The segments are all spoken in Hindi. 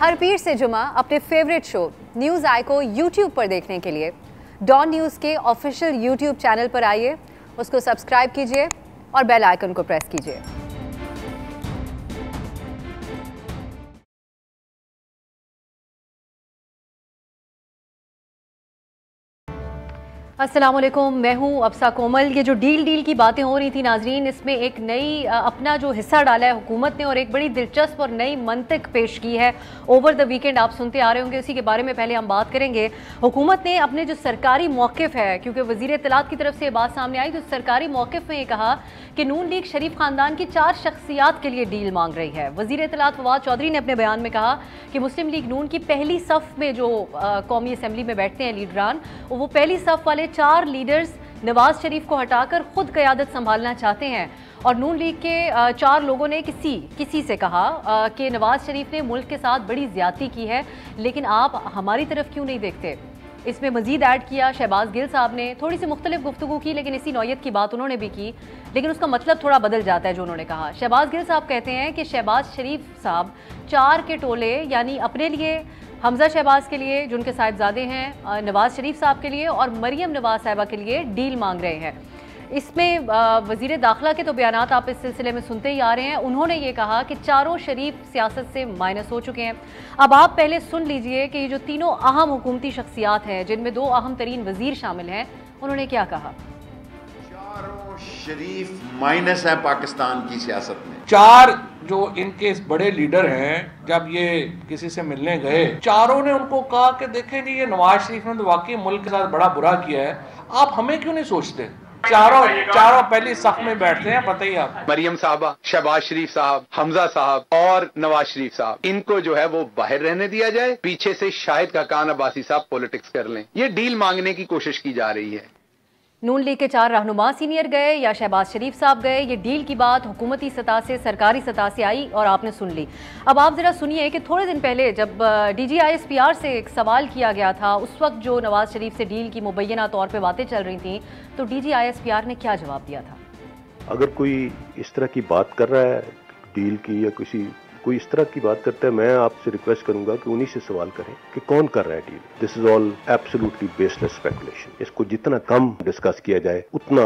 हर पीर से जुमा अपने फेवरेट शो न्यूज़ आई को यूट्यूब पर देखने के लिए डॉन न्यूज़ के ऑफिशियल यूट्यूब चैनल पर आइए, उसको सब्सक्राइब कीजिए और बेल आइकन को प्रेस कीजिए। अस्सलाम वालेकुम, मैं हूं अफसा कोमल। ये जो डील की बातें हो रही थी नाजरीन, इसमें एक नई अपना जो हिस्सा डाला है हुकूमत ने और एक बड़ी दिलचस्प और नई मंतिक पेश की है। ओवर द वीकेंड आप सुनते आ रहे होंगे, इसी के बारे में पहले हम बात करेंगे। हुकूमत ने अपने जो सरकारी मौक़िफ़ है, क्योंकि वज़ीर इत्तलात की तरफ से ये बात सामने आई, तो सरकारी मौक़िफ़ में ये कहा कि नून लीग शरीफ ख़ानदान की 4 शख्सियात के लिए डील मांग रही है। वज़ीर इत्तलात फवाद चौधरी ने अपने बयान में कहा कि मुस्लिम लीग नून की पहली सफ़ में जो कौमी असम्बली में बैठते हैं लीडरान, वो पहली सफ़ वाले 4 लीडर्स नवाज शरीफ को हटाकर खुद क़यादत संभालना चाहते हैं। और नून लीग के 4 लोगों ने किसी से कहा कि नवाज शरीफ ने मुल्क के साथ बड़ी ज़्यादती की है, लेकिन आप हमारी तरफ क्यों नहीं देखते। इसमें मजीद ऐड किया शहबाज गिल साहब ने, थोड़ी सी मुख्तलिफ गुफ्तगू की, लेकिन इसी नौयत की बात उन्होंने भी की, लेकिन उसका मतलब थोड़ा बदल जाता है जो उन्होंने कहा। शहबाज गिल साहब कहते हैं कि शहबाज शरीफ साहब 4 के टोले यानी अपने लिए, हमजा शहबाज के लिए जो उनके साहिबजादे हैं, नवाज शरीफ साहब के लिए और मरियम नवाज साहिबा के लिए डील मांग रहे हैं। इसमें वज़ीर दाखिला के तो बयानात आप इस सिलसिले में सुनते ही आ रहे हैं। उन्होंने ये कहा कि चारों शरीफ सियासत से माइनस हो चुके हैं। अब आप पहले सुन लीजिए कि ये जो तीनों अहम हुकूमती शख्सियात हैं, जिनमें 2 अहम तरीन वज़ीर शामिल हैं, उन्होंने क्या कहा। चारों शरीफ माइनस है पाकिस्तान की सियासत में। 4 जो इनके बड़े लीडर हैं, जब ये किसी से मिलने गए, चारों ने उनको कहा कि देखें जी, ये नवाज शरीफ ने तो वाकई मुल्क के साथ बड़ा बुरा किया है, आप हमें क्यों नहीं सोचते। चारों पहली सफ में बैठते हैं, बताइए आप। मरियम साहबा, शहबाज शरीफ साहब, हमजा साहब और नवाज शरीफ साहब, इनको जो है वो बाहर रहने दिया जाए, पीछे से शाहिद खाकान अब्बासी साहब पॉलिटिक्स कर लें। ये डील मांगने की कोशिश की जा रही है। नून लीग के 4 रहनुमा सीनियर गए या शहबाज शरीफ साहब गए, ये डील की बात हुकूमती सतह से, सरकारी सतह से आई और आपने सुन ली। अब आप ज़रा सुनिए कि थोड़े दिन पहले जब DGISPR से एक सवाल किया गया था, उस वक्त जो नवाज शरीफ से डील की मुबैना तौर पे बातें चल रही थी, तो DGISPR ने क्या जवाब दिया था। अगर कोई इस तरह की बात कर रहा है डील की या कोई इस तरह की बात करता है, मैं आपसे रिक्वेस्ट करूंगा कि उन्हीं से सवाल करें कि कौन कर रहा है deal. This is all absolutely baseless speculation. इसको जितना कम डिस्कस किया जाए उतना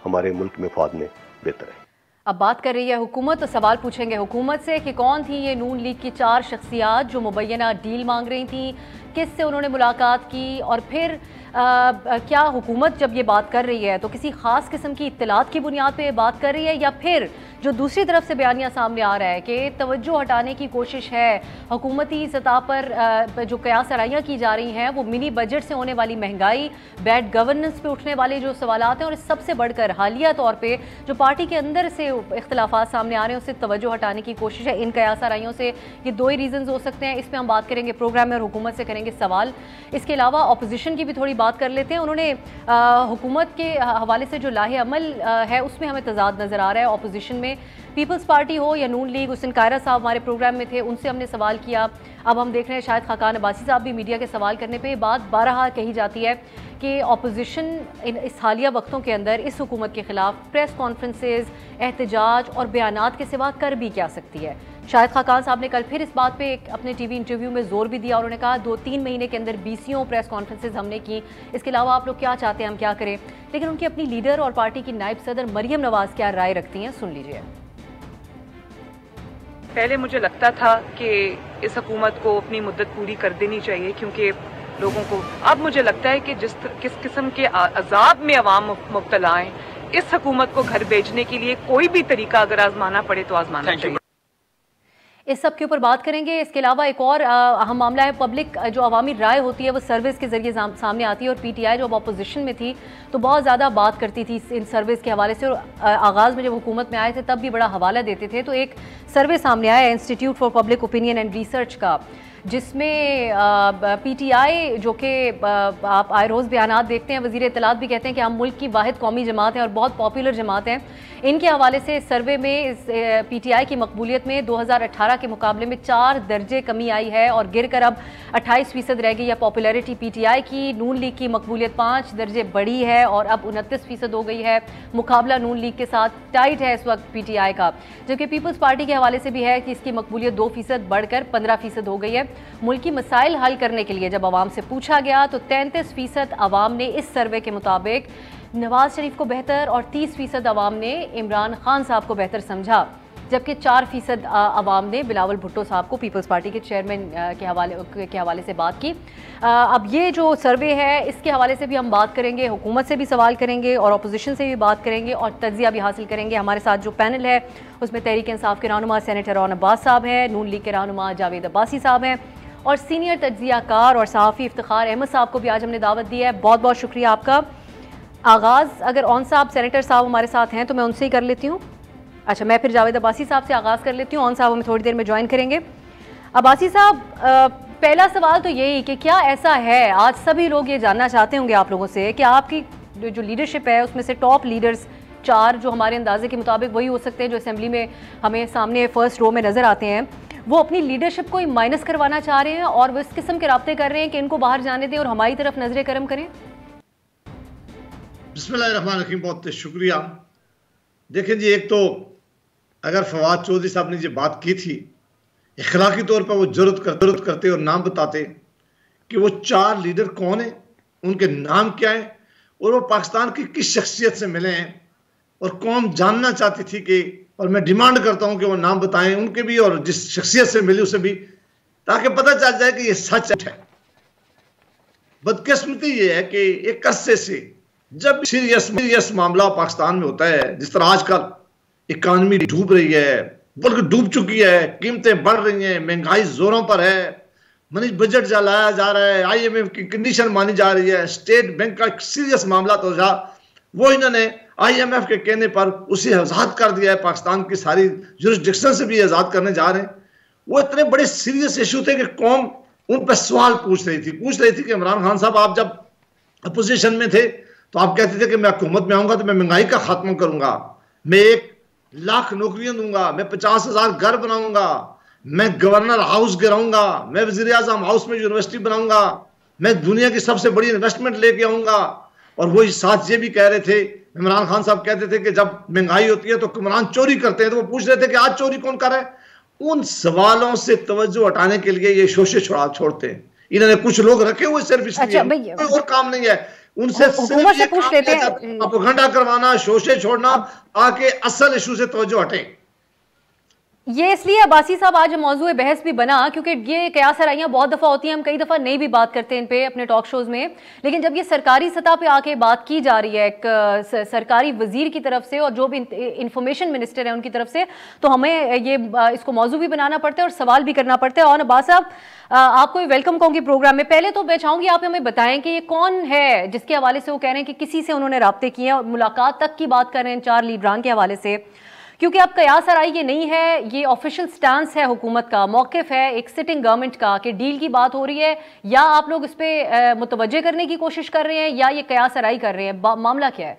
हमारे मुल्क में फायदे में बेहतर है। अब बात कर रही है हुकूमत, तो सवाल पूछेंगे हुकूमत से कि कौन थी ये नून लीग की 4 शख्सियात जो मुबैना डील मांग रही थी, किससे उन्होंने मुलाकात की, और फिर क्या हुकूमत जब ये बात कर रही है तो किसी ख़ास किस्म की इत्तलात की बुनियाद पे ये बात कर रही है, या फिर जो दूसरी तरफ से बयानिया सामने आ रहा है कि तवज्जो हटाने की कोशिश है, हुकूमती सतह पर जो कयास आराइयाँ की जा रही हैं वो मिनी बजट से होने वाली महंगाई, बैड गवर्नेंस पे उठने वाले जो सवालात हैं, और सबसे बढ़कर हालिया तौर पर जो पार्टी के अंदर से इख्तलाफात सामने आ रहे हैं उससे तवज्जो हटाने की कोशिश है। इन कयास आराइयों से ये 2 ही रीज़न्स हो सकते हैं। इस पर हम बात करेंगे प्रोग्राम में और हुकूमत से करेंगे सवाल। इसके अलावा अपोजिशन की भी थोड़ी बात कर लेते हैं। उन्होंने हुकूमत के हवाले से जो लाहे अमल है उसमें हमें तजाद नज़र आ रहा है। अपोजिशन में पीपल्स पार्टी हो या नून लीग, हुसैन कायरा साहब हमारे प्रोग्राम में थे, उनसे हमने सवाल किया। अब हम देख रहे हैं शाहिद खाकान अब्बासी साहब भी मीडिया के सवाल करने पे बात बारहा कही जाती है कि अपोजिशन इस हालिया वक्तों के अंदर इस हुकूमत के ख़िलाफ़ प्रेस कॉन्फ्रेंसेज, एहतजाज और बयानात के सिवा कर भी क्या सकती है। शाहिद खाकान साहब ने कल फिर इस बात पे एक अपने टीवी इंटरव्यू में जोर भी दिया। उन्होंने कहा 2-3 महीने के अंदर 20 प्रेस कॉन्फ्रेंसेज हमने की, इसके अलावा आप लोग क्या चाहते हैं हम क्या करें। लेकिन उनकी अपनी लीडर और पार्टी की नायब सदर मरियम नवाज क्या राय रखती हैं, सुन लीजिए। पहले मुझे लगता था कि इस हुकूमत को अपनी मुद्दत पूरी कर देनी चाहिए, क्योंकि लोगों को अब मुझे लगता है कि किस किस्म के अजाब में अवाम मुब्तला हैं, इस हुकूमत को घर भेजने के लिए कोई भी तरीका अगर आजमाना पड़े तो आजमाना चाहिए। इस सब के ऊपर बात करेंगे। इसके अलावा एक और अहम मामला है, पब्लिक जो अवामी राय होती है वो सर्विस के जरिए सामने आती है, और PTI जब अपोजिशन में थी तो बहुत ज़्यादा बात करती थी इन सर्विस के हवाले से, और आगाज़ में जब हुकूमत में आए थे तब भी बड़ा हवाला देते थे। तो एक सर्वे सामने आया institute for public opinion and research का, जिसमें PTI जो कि आप आए रोज़ बयानात देखते हैं, वज़ीर इत्तलात भी कहते हैं कि हम मुल्क की वाहिद कौमी जमात हैं और बहुत पॉपुलर जमात हैं, इनके हवाले से इस सर्वे में इस PTI की मकबूलियत में 2018 के मुकाबले में 4 दर्जे कमी आई है और गिर कर अब 28% रह गई है पॉपुलैरिटी PTI की। नून लीग की मकबूलियत 5 दर्जे बढ़ी है और अब 29% हो गई है। मुकाबला नून लीग के साथ टाइट है इस वक्त PTI का, जबकि पीपल्स पार्टी के हवाले से भी है कि इसकी मकबूलियत 2% बढ़कर 15% हो गई है। मुल्की मसाइल हल करने के लिए जब आवाम से पूछा गया तो 33% आवाम ने इस सर्वे के मुताबिक नवाज शरीफ को बेहतर और 30% आवाम ने इमरान खान साहब को बेहतर समझा, जबकि 4% आवाम ने बिलावल भुट्टो साहब को पीपल्स पार्टी के चेयरमैन के हवाले से बात की। अब ये जो सर्वे है इसके हवाले से भी हम बात करेंगे, हुकूमत से भी सवाल करेंगे और अपोजिशन से भी बात करेंगे और तज्जिया भी हासिल करेंगे। हमारे साथ जो पैनल है उसमें तहरीक इंसाफ के रहनुमा सेनेटर रौन अब्बास साहब हैं, नून लीग के रहनुमा जावेद अब्बासी साहब हैं और सीनियर तज्जियाकार और सहाफ़ी इफ्तिखार अहमद साहब को भी आज हमने दावत दी है। बहुत बहुत शुक्रिया आपका। आगाज़ अगर ऑन साहब सेनेटर साहब हमारे साथ हैं तो मैं उनसे ही कर लेती हूँ। अच्छा, मैं फिर जावेद अब्बासी साहब से आगाज़ कर लेती हूँ। ऑन साहब हमें थोड़ी देर में ज्वाइन करेंगे। अब्बासी साहब, पहला सवाल तो यही कि क्या ऐसा है, आज सभी लोग ये जानना चाहते होंगे आप लोगों से कि आपकी जो लीडरशिप है उसमें से टॉप लीडर्स 4 जो हमारे अंदाजे के मुताबिक वही हो सकते हैं जो असेंबली में हमें सामने फर्स्ट रो में नज़र आते हैं, वो अपनी लीडरशिप को माइनस करवाना चाह रहे हैं और वो इस किस्म के राब्ते कर रहे हैं कि इनको बाहर जाने दें और हमारी तरफ नजर करम करें। बिस्मिल्लाहिर्रहमानिर्रहीम, बहुत शुक्रिया। देखें जी, एक तो अगर फवाद चौधरी साहब ने ये बात की थी, इखलाकी तौर पर वो जरूरत करते और नाम बताते कि वो 4 लीडर कौन हैं, उनके नाम क्या हैं और वो पाकिस्तान की किस शख्सियत से मिले हैं और कौम जानना चाहती थी कि, और मैं डिमांड करता हूं कि वो नाम बताएं उनके भी और जिस शख्सियत से मिली उसे भी, ताकि पता चल जाए कि ये सच है। बदकिस्मती ये है कि एक अरसे से जब सीरियस मामला पाकिस्तान में होता है, जिस तरह आजकल इकानमी डूब रही है, बल्कि डूब चुकी है, कीमतें बढ़ रही हैं, महंगाई जोरों पर है, मनी बजट जलाया जा रहा है, IMF की कंडीशन मानी जा रही है, स्टेट बैंक का एक सीरियस मामला तो था, वो इन्होंने IMF के कहने पर उसे आज़ाद कर दिया है, पाकिस्तान की सारी जुरिस्डिक्शन से भी आज़ाद करने जा रहे हैं। वो इतने बड़े सीरियस इशू थे कि कौम उन पर सवाल पूछ रही थी कि इमरान खान साहब, आप जब अपोजिशन में थे तो आप कहते थे कि मैं हुकूमत में आऊंगा तो मैं महंगाई का खात्मा करूंगा, मैं 1 लाख नौकरियां दूंगा, मैं 50,000 घर बनाऊंगा, मैं गवर्नर हाउस गिराऊंगा, मैं वजीर आजम हाउस में यूनिवर्सिटी बनाऊंगा, मैं दुनिया की सबसे बड़ी इन्वेस्टमेंट लेके आऊंगा। और वही साथ ये भी कह रहे थे, इमरान खान साहब कहते थे कि जब महंगाई होती है तो हुक्मरान चोरी करते हैं, तो वो पूछ रहे थे कि आज चोरी कौन कर रहा है। उन सवालों से तवज्जो हटाने के लिए ये शोशे छोड़ते हैं। इन्होंने कुछ लोग रखे हुए सिर्फ इसलिए, कोई और काम नहीं है, उनसे हुकूमत से पूछ लेते हैं, प्रोपेगेंडा करवाना, शोशे छोड़ना, ताकि असल इशू से तवज्जो हटे। ये इसलिए अब्बासी साहब आज मौजूद बहस भी बना क्योंकि ये कयास आराइयाँ बहुत दफ़ा होती हैं, हम कई दफ़ा नहीं भी बात करते इन पे अपने टॉक शोज़ में, लेकिन जब ये सरकारी सतह पे आके बात की जा रही है एक सरकारी वजीर की तरफ से और जो भी इंफॉर्मेशन मिनिस्टर है उनकी तरफ से, तो हमें ये इसको मौजू भी बनाना पड़ता है और सवाल भी करना पड़ता है। और अब्बास साहब, आपको भी वेलकम कहूँगी प्रोग्राम में। पहले तो मैं चाहूँगी आप हमें बताएं कि ये कौन है जिसके हवाले से वो कह रहे हैं कि किसी से उन्होंने राब्ते किए हैं और मुलाकात तक की बात कर रहे हैं 4 लीडरान के हवाले से, क्योंकि अब कयास आराई ये नहीं है, ये ऑफिशियल स्टांस है हुकूमत का, मौक़िफ़ है एक सिटिंग गवर्नमेंट का कि डील की बात हो रही है, या आप लोग इस पर मुतवज्जे करने की कोशिश कर रहे हैं या ये कयास आराई कर रहे हैं, मामला क्या है?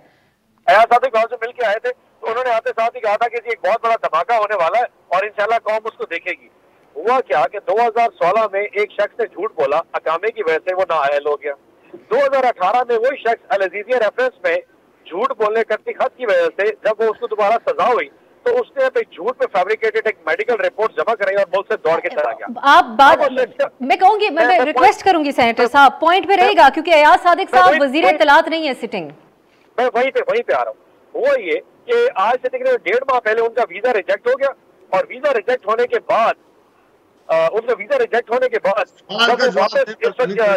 अयाज साहब गाँव से मिल के आए थे तो उन्होंने आते साथ ही कहा था कि एक बहुत बड़ा धमाका होने वाला है और इंशाल्लाह कौम उसको देखेगी। हुआ क्या कि 2016 में एक शख्स ने झूठ बोला, अकामे की वजह से वो नाअहल हो गया। 2018 में वही शख्स अल अजीजिया रेफरेंस में झूठ बोलने करती खत की वजह से जब वो उसको दोबारा सजा हुई तो उसने झूठ पे फैब्रिकेटेड एक मेडिकल रिपोर्ट जमा कराई और मुल्क से दौड़ के चला गया। आप बात मैं कहूंगी, मैं रिक्वेस्ट करूंगी सेनेटर साहब पॉइंट पे रहेगा, क्योंकि अयाज सादिक साहब वजीर इत्तलात नहीं है सिटिंग। मैं वहीं पे आ रहा हूँ। हुआ ये कि आज से तकरीबन 1.5 माह पहले उनका वीजा रिजेक्ट हो गया और वीजा रिजेक्ट होने के बाद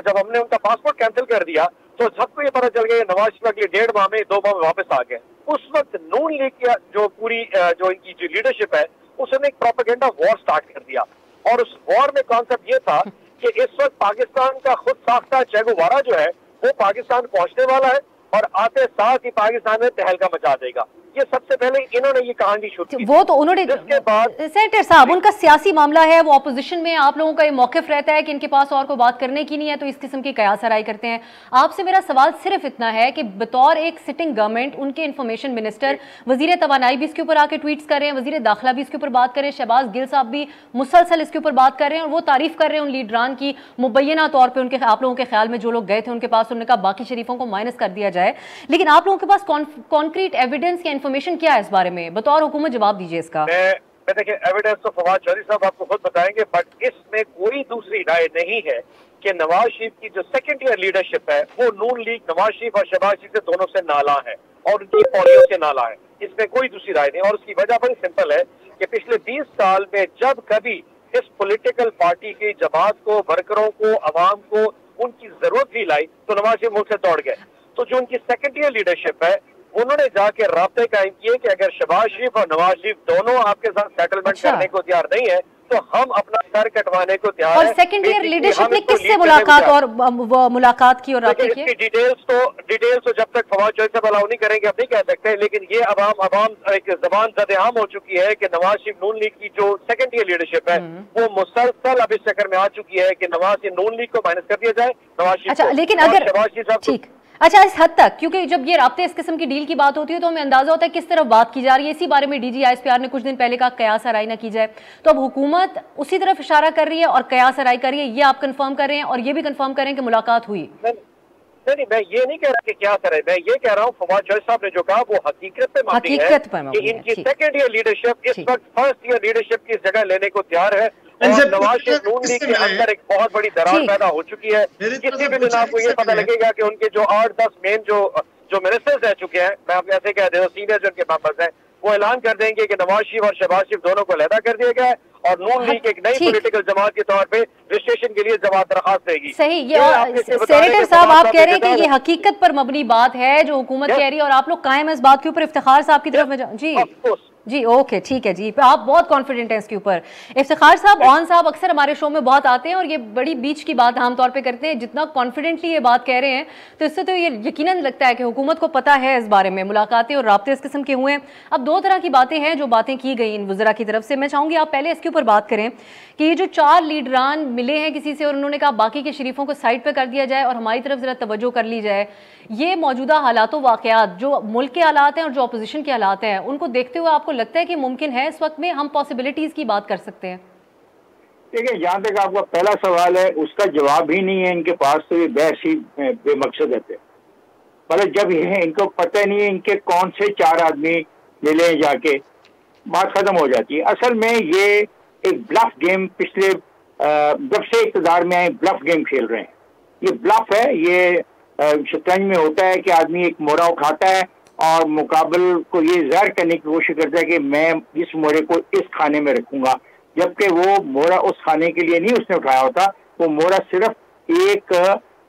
जब हमने उनका पासपोर्ट कैंसिल कर दिया तो सबको ये पता चल गया नवाज शरीफ के 1.5 माह में 2 माह में वापस आ गए। उस वक्त नून लीग की जो पूरी जो इनकी जो लीडरशिप है उसने एक प्रोपेगेंडा वॉर स्टार्ट कर दिया और उस वॉर में कॉन्सेप्ट ये था कि इस वक्त पाकिस्तान का खुद साख्ता चे गुवारा जो है वो पाकिस्तान पहुंचने वाला है और आते साथ ही पाकिस्तान में तहलका मचा देगा। ये सबसे पहले इन्होंने ये कहानी शुरू की। वो तो उन्होंने, जिसके बाद सेनेटर साहब उनका सियासी मामला है, वो अपोजिशन में, आप लोगों का ये मौक़िफ़ रहता है कि इनके पास और कोई बात करने की नहीं है तो इस किस्म की कयास आराई करते हैं। आपसे मेरा सवाल सिर्फ इतना है कि बतौर एक सिटिंग गवर्नमेंट उनके इंफॉर्मेशन मिनिस्टर वजीर तवानाई भी इसके ऊपर आके ट्वीट्स कर रहे हैं, वजीर दाखिला भी इसके ऊपर बात कर रहे हैं, शहबाज गिल साहब भी मुसलसल इसके ऊपर बात कर रहे हैं और वो तारीफ कर रहे हैं उन लीडरान की मुबैना तौर पर। उनके आप लोगों के ख्याल में जो लोग गए थे उनके पास, उन्होंने कहा बाकी शरीफों को माइनस कर दिया जाए, लेकिन आप लोगों के पास कॉन्क्रीट एविडेंस या इन्फॉर्मेशन क्या है इस बारे में? बतौर हुकूमत जवाब दीजिए इसका। मैं देखिए एविडेंस तो फवाद चौधरी साहब आपको खुद बताएंगे, बट इसमें में कोई दूसरी राय नहीं है कि नवाज शरीफ की जो सेकेंड ईयर लीडरशिप है वो नून लीग नवाज शरीफ और शहबाज शरीफ से दोनों से नाला है और उनकी पॉलियों से नाला है, इसमें कोई दूसरी राय नहीं। और उसकी वजह बड़ी सिंपल है कि पिछले 20 साल में जब कभी इस पॉलिटिकल पार्टी की जमात को, वर्करों को, अवाम को उनकी जरूरत भी लाई तो नवाज शरीफ मुल्क से दौड़ गए। तो जो उनकी सेकेंड ईयर लीडरशिप है उन्होंने जाके राब्ते कायम किए कि अगर शहबाज शरीफ और नवाज शरीफ दोनों आपके साथ सेटलमेंट करने को तैयार नहीं है तो हम अपना सर कटवाने को तैयार और सेकंड ईयर लीडरशिप ने किससे मुलाकात की और राब्ते किए? डिटेल्स तो जब तक फवाद चौधरी साहब अलाउ नहीं करेंगे अब नहीं कह सकते, लेकिन ये अवाम एक जबान ज़द-ए-आम हो चुकी है कि नवाज शरीफ नून लीग की जो सेकंड ईयर लीडरशिप है वो मुसलसल अब इस चक्कर में आ चुकी है कि नवाज शरीफ नून लीग को माइनस कर दिया जाए, नवाज शरीफ। अच्छा, लेकिन अगर ठीक, अच्छा इस हद तक, क्योंकि जब ये राब्ते इस किस्म की डील की बात होती है तो हमें अंदाजा होता है किस तरफ बात की जा रही है। इसी बारे में डीजी ISPR ने कुछ दिन पहले कहा कयास आराई ना की जाए, तो अब हुकूमत उसी तरफ इशारा कर रही है और कयास आराई कर रही है, ये आप कंफर्म कर रहे हैं और ये भी कंफर्म कर रहे हैं कि मुलाकात हुई? नहीं, मैं ये नहीं कह रहा कि क्या करे, मैं ये कह रहा हूँ फवाद चौधरी साहब ने जो कहा वो हकीकत पे मबनी है कि इनकी सेकंड ईयर लीडरशिप इस वक्त फर्स्ट ईयर लीडरशिप की जगह लेने को तैयार है और नवाज शरीफ नून लीग के अंदर एक बहुत बड़ी दरार पैदा हो चुकी है। किसी भी दिन आपको ये पता लगेगा कि उनके जो 8-10 मेन जो मिनिस्टर्स रह चुके हैं, मैं आपको ऐसे कह दे रहा हूँ, सीनियर जो उनके मेंबर्स हैं, वो ऐलान कर देंगे कि नवाज शरीफ और शहबाज शरीफ दोनों को अलहदा कर दिया गया है और नून लीग एक नई पॉलिटिकल जमात के तौर पे रजिस्ट्रेशन के लिए जमात दरखास्त देगी। सही, ये सेनेटर साहब आप कह रहे हैं कि ये हकीकत पर मबनी बात है जो हुकूमत कह रही है और आप लोग कायम इस बात के ऊपर। इफ्तिखार साहब की तरफ में जी ओके ठीक है जी, आप बहुत कॉन्फिडेंट हैं इसके ऊपर। इफ्तिखार साहब, ऑन साहब अक्सर हमारे शो में बहुत आते हैं और ये बड़ी बीच की बात आमतौर पे करते हैं, जितना कॉन्फिडेंटली ये बात कह रहे हैं तो इससे तो ये यकीनन लगता है कि हुकूमत को पता है इस बारे में, मुलाकातें और राब्ते इस किस्म के हुए हैं। अब दो तरह की बातें हैं जो बातें की गई इन वज़रा की तरफ से, मैं चाहूँगी आप पहले इसके ऊपर बात करें कि ये जो 4 लीडरान मिले हैं किसी से और उन्होंने कहा बाकी के शरीफों को साइड पर कर दिया जाए और हमारी तरफ ज़रा तवज्जो कर ली जाए, ये मौजूदा हालात वाक़यात जो मुल्क के हालात हैं और जो अपोजिशन के हालात हैं उनको देखते हुए आपको लगता है कि मुमकिन है इस वक्त में हम पॉसिबिलिटीज की बात कर सकते हैं? देखिए, जहाँ तक आपका पहला सवाल है उसका जवाब ही नहीं है इनके पास, तो ये बहस ही बेमकसद है। मतलब जब ये इनको पता नहीं है इनके कौन से 4 आदमी मिले जाके, बात खत्म हो जाती है। असल में ये एक ब्लफ गेम पिछले जब से इक़्तिदार में आए ब्लफ गेम खेल रहे हैं। ये ब्लफ है, ये शतरंज में होता है कि आदमी एक मोहरा उठाता है और मुकाबल को ये ज़ाहिर करने की कोशिश करता है कि मैं इस मोहरे को इस खाने में रखूंगा, जबकि वो मोहरा उस खाने के लिए नहीं उसने उठाया होता, वो मोहरा सिर्फ एक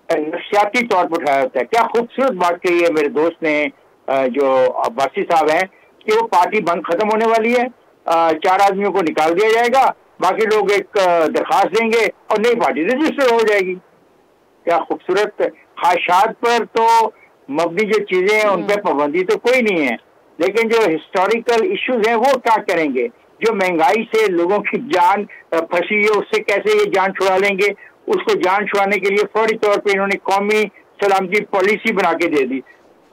नफसियाती तौर पर उठाया होता है। क्या खूबसूरत बात कही है मेरे दोस्त ने, जो अब्बासी साहब हैं, कि वो पार्टी बंद खत्म होने वाली है, 4 आदमियों को निकाल दिया जाएगा, बाकी लोग एक दरखास्त देंगे और नई पार्टी रजिस्टर हो जाएगी। क्या खूबसूरत ख्वाहिशात पर तो मबनी जो चीजें हैं उन पर पाबंदी तो कोई नहीं है, लेकिन जो हिस्टोरिकल इश्यूज हैं वो क्या करेंगे? जो महंगाई से लोगों की जान फंसी है उससे कैसे ये जान छुड़ा लेंगे? उसको जान छुड़ाने के लिए फौरी तौर पे इन्होंने कौमी सलामती पॉलिसी बना के दे दी